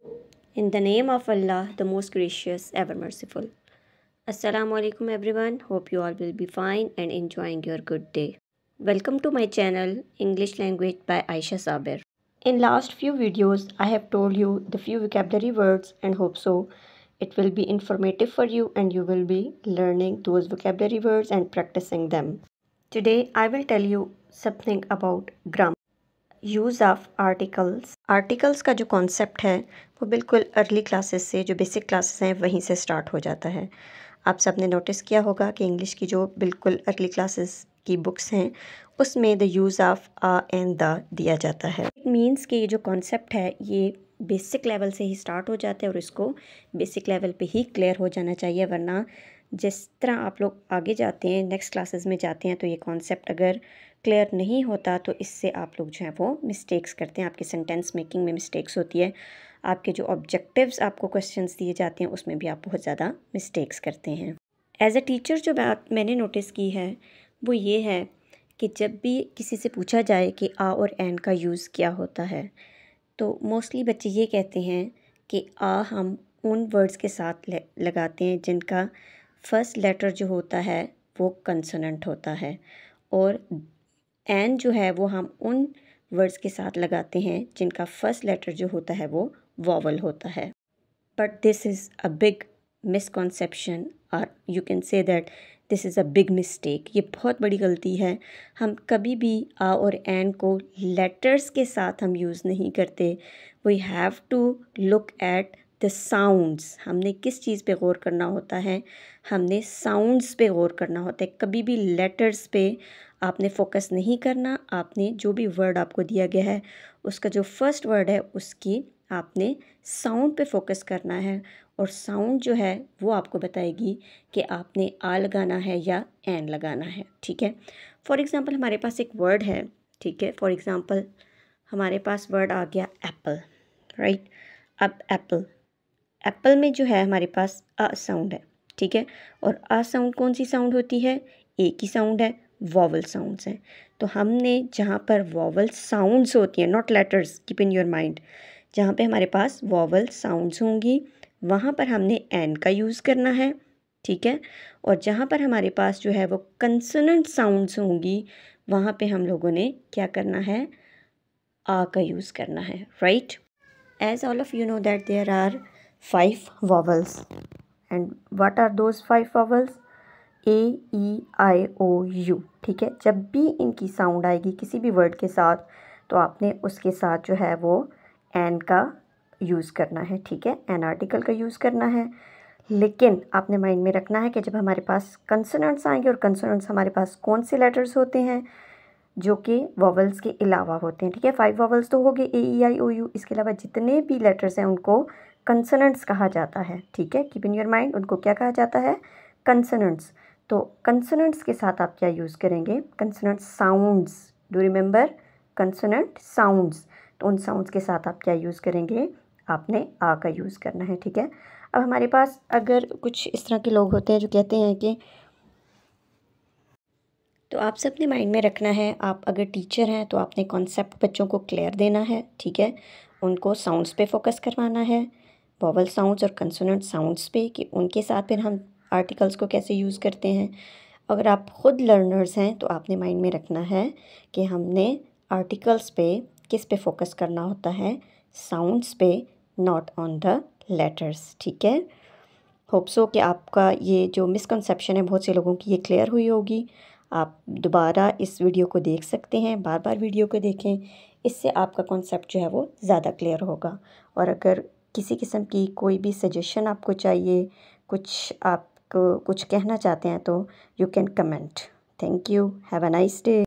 In the name of Allah, the most gracious, ever merciful. Assalamu alaikum everyone. Hope you all will be fine and enjoying your good day. Welcome to my channel English Language by Aisha Sabir. In last few videos, I have told you the few vocabulary words and hope so it will be informative for you and you will be learning those vocabulary words and practicing them. Today, I will tell you something about grammar. Use of articles का जो concept है वो बिल्कुल early classes से, जो basic classes हैं वहीं से स्टार्ट हो जाता है। आप सब ने नोटिस किया होगा कि इंग्लिश की जो बिल्कुल अर्ली क्लासेस की बुक्स हैं उसमें the use of a and the दिया जाता है। इट मीन्स कि ये जो कॉन्सेप्ट है ये बेसिक लेवल से ही स्टार्ट हो जाता है और इसको बेसिक लेवल पे ही क्लियर हो जाना चाहिए, वरना जिस तरह आप लोग आगे जाते हैं, नेक्स्ट क्लासेस में जाते हैं, तो ये कॉन्सेप्ट अगर क्लियर नहीं होता तो इससे आप लोग जो है वो मिस्टेक्स करते हैं, आपकी सेंटेंस मेकिंग में मिस्टेक्स होती है, आपके जो ऑब्जेक्टिव्स आपको क्वेश्चंस दिए जाते हैं उसमें भी आप बहुत ज़्यादा मिस्टेक्स करते हैं। एज अ टीचर जो बात मैंने नोटिस की है वो ये है कि जब भी किसी से पूछा जाए कि आ और एन का यूज़ क्या होता है तो मोस्टली बच्चे ये कहते हैं कि आ हम उन वर्ड्स के साथ लगाते हैं जिनका फर्स्ट लेटर जो होता है वो कंसोनेंट होता है, और एन जो है वो हम उन वर्ड्स के साथ लगाते हैं जिनका फर्स्ट लेटर जो होता है वो वॉवल होता है। But this is a big misconception, और you can say that this is a big mistake. ये बहुत बड़ी गलती है। हम कभी भी आ और एन को लेटर्स के साथ हम यूज़ नहीं करते। We have to look at the sounds. हमने किस चीज़ पे गौर करना होता है? हमने साउंड्स पे गौर करना होता है। कभी भी लेटर्स पे आपने फोकस नहीं करना। आपने जो भी वर्ड आपको दिया गया है उसका जो फर्स्ट वर्ड है उसकी आपने साउंड पे फोकस करना है, और साउंड जो है वो आपको बताएगी कि आपने आ लगाना है या एन लगाना है। ठीक है, फॉर एग्ज़ाम्पल हमारे पास एक वर्ड है। ठीक है, फॉर एग्ज़ाम्पल हमारे पास वर्ड आ गया एप्पल, राइट। अब एप्पल में जो है हमारे पास अ साउंड है। ठीक है, और अ साउंड कौन सी साउंड होती है? एक ही साउंड है, वॉवल साउंड्स हैं। तो हमने जहाँ पर वॉवल साउंड्स होती हैं, not letters, keep in your mind, जहाँ पे हमारे पास वॉवल साउंड्स होंगी वहाँ पर हमने एन का यूज़ करना है। ठीक है, और जहाँ पर हमारे पास जो है वो कंसोनेंट साउंड्स होंगी वहाँ पे हम लोगों ने क्या करना है? आ का यूज़ करना है, right. As all of you know that there are 5 vowels, and what are those 5 vowels? A E I O U. ठीक है, जब भी इनकी साउंड आएगी किसी भी वर्ड के साथ तो आपने उसके साथ जो है वो एन का यूज़ करना है। ठीक है, एन आर्टिकल का यूज़ करना है। लेकिन आपने माइंड में रखना है कि जब हमारे पास कंसोनेंट्स आएंगे, और कंसोनेंट्स हमारे पास कौन से लेटर्स होते हैं? जो कि वॉवल्स के अलावा होते हैं। ठीक है, 5 वॉवल्स तो हो गए, ए ई आई ओ यू। इसके अलावा जितने भी लेटर्स हैं उनको कंसोनेंट्स कहा जाता है। ठीक है, कीप इन योर माइंड, उनको क्या कहा जाता है? कंसोनेंट्स। तो कंसोनेंट्स के साथ आप क्या यूज़ करेंगे? Consonant sounds. Do remember, consonant sounds. तो उन साउंड्स के साथ आप क्या यूज़ करेंगे? आपने आ का यूज़ करना है। ठीक है, अब हमारे पास अगर कुछ इस तरह के लोग होते हैं जो कहते हैं कि, तो आप सब ने माइंड में रखना है, आप अगर टीचर हैं तो आपने कॉन्सेप्ट बच्चों को क्लियर देना है। ठीक है, उनको साउंड्स पे फोकस करवाना है, वॉवल साउंड्स और कंसोनेंट साउंड्स पे, कि उनके साथ फिर हम आर्टिकल्स को कैसे यूज़ करते हैं। अगर आप ख़ुद लर्नर्स हैं तो आपने माइंड में रखना है कि हमने आर्टिकल्स पे किस पे फोकस करना होता है? साउंड्स पे, नॉट ऑन द लेटर्स। ठीक है, होप सो कि आपका ये जो मिसकंसेप्शन है बहुत से लोगों की ये क्लियर हुई होगी। आप दोबारा इस वीडियो को देख सकते हैं, बार बार वीडियो को देखें, इससे आपका कॉन्सेप्ट जो है वो ज़्यादा क्लियर होगा। और अगर किसी किस्म की कोई भी सजेशन आपको चाहिए, कुछ आपको कुछ कहना चाहते हैं तो you can comment. Thank you, have a nice day.